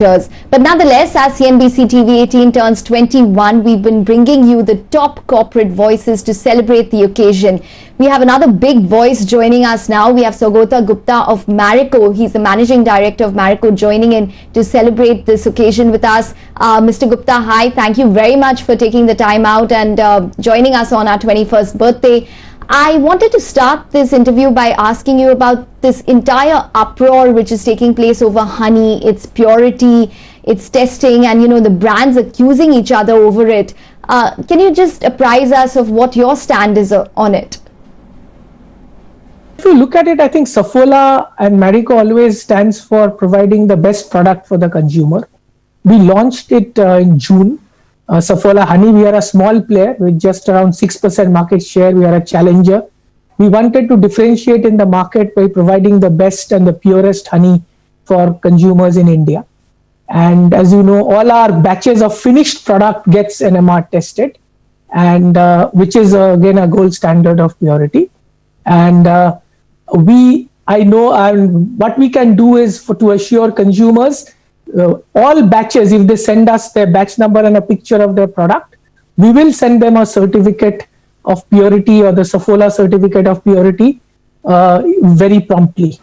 But nonetheless, as CNBC TV 18 turns 21, we've been bringing you the top corporate voices to celebrate the occasion. We have another big voice joining us now. We have Saugata Gupta of Marico. He's the managing director of Marico, joining in to celebrate this occasion with us. Mr. Gupta, hi. Thank you very much for taking the time out and joining us on our 21st birthday. I wanted to start this interview by asking you about this entire uproar which is taking place over honey, its purity, its testing, and the brands accusing each other over it. Can you just apprise us of what your stand is on it? If you look at it, I think Saffola and Marico always stands for providing the best product for the consumer. We launched it in June. Saffola Honey, we are a small player with just around 6% market share. We are a challenger. We wanted to differentiate in the market by providing the best and the purest honey for consumers in India. And as you know, all our batches of finished product gets NMR tested, and which is again a gold standard of purity. And what we can do is to assure consumers all batches, if they send us their batch number and a picture of their product, we will send them a certificate of purity or the Saffola certificate of purity very promptly.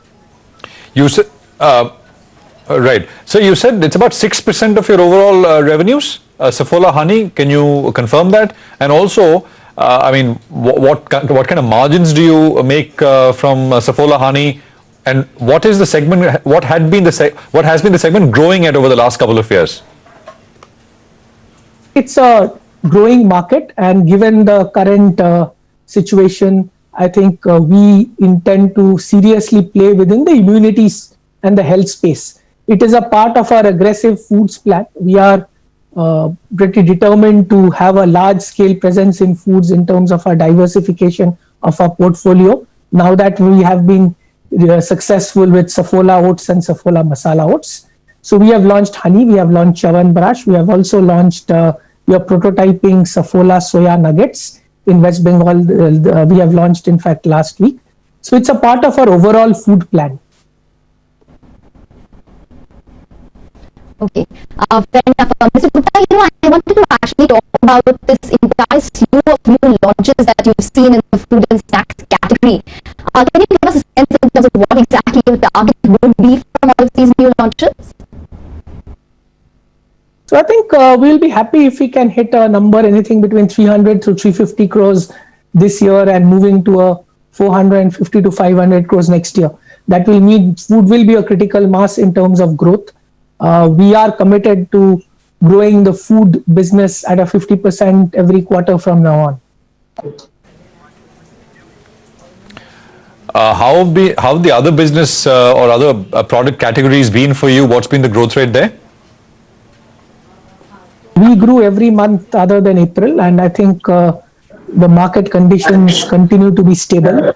You said, right. So you said it's about 6% of your overall revenues, Saffola Honey. Can you confirm that? And also, I mean, what kind of margins do you make from Saffola Honey? And what is the segment? What has been the segment growing at over the last couple of years? It's a growing market, and given the current situation, I think we intend to seriously play within the immunities and the health space. It is a part of our aggressive foods plan. We are pretty determined to have a large-scale presence in foods in terms of our diversification of our portfolio. Now that we have been successful with Saffola Oats and Saffola Masala Oats. So we have launched honey, we have launched Chyawanprash, we have also launched, we are prototyping Saffola Soya Nuggets in West Bengal. We have launched, in fact, last week. So it's a part of our overall food plan. Okay, fair enough. Mr. Gupta, I wanted to actually talk about this entire slew of new launches that you've seen in the food and snacks category. Can you give us a sense in terms of what exactly your target would be from all of these new launches? So I think we'll be happy if we can hit a number anything between 300 to 350 crores this year and moving to a 450 to 500 crores next year. That will mean food will be a critical mass in terms of growth. We are committed to growing the food business at a 50% every quarter from now on. How have the other business or other product categories been for you? What's been the growth rate there? We grew every month other than April, and I think the market conditions continue to be stable.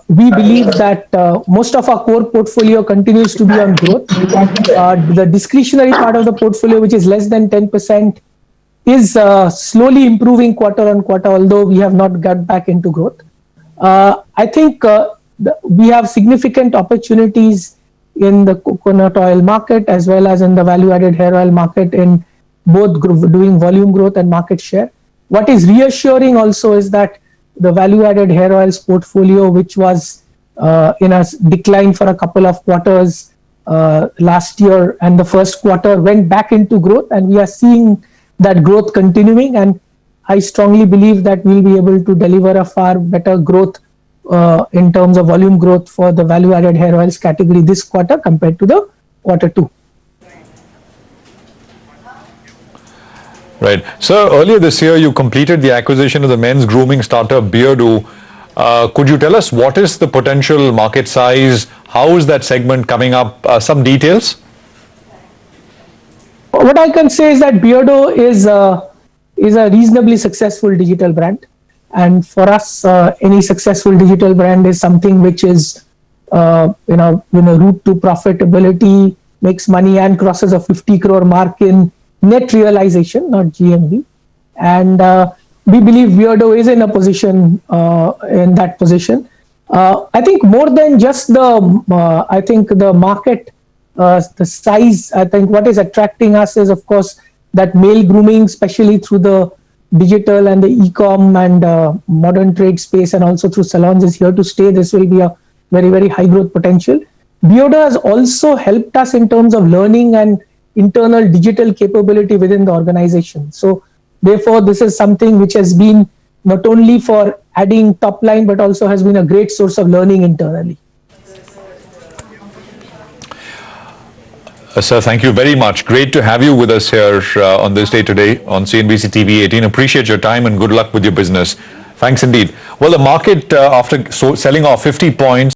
We believe that most of our core portfolio continues to be on growth. The discretionary part of the portfolio, which is less than 10%, is slowly improving quarter on quarter, although we have not got back into growth. I think we have significant opportunities in the coconut oil market as well as in the value-added hair oil market in both doing volume growth and market share. What is reassuring also is that the value-added hair oils portfolio, which was in a decline for a couple of quarters last year, and the first quarter went back into growth, and we are seeing that growth continuing. And I strongly believe that we'll be able to deliver a far better growth in terms of volume growth for the value-added hair oils category this quarter compared to the quarter two. Right. So earlier this year, you completed the acquisition of the men's grooming startup Beardo. Could you tell us what is the potential market size? How is that segment coming up? Some details? What I can say is that Beardo is a reasonably successful digital brand. And for us, any successful digital brand is something which is, route to profitability, makes money and crosses a 50 crore mark in net realization, not GMV. And we believe Beardo is in a position, in that position. I think more than just the market the size. I think what is attracting us is, of course, that male grooming, especially through the digital and the e-com and modern trade space, and also through salons, is here to stay. This will be a very, very high growth potential. Beardo has also helped us in terms of learning and internal digital capability within the organization. So therefore, this is something which has been not only for adding top line, but also has been a great source of learning internally. Sir, thank you very much. Great to have you with us here on this day today on CNBC TV 18. Appreciate your time and good luck with your business. Thanks indeed. Well, the market, after selling off 50 points,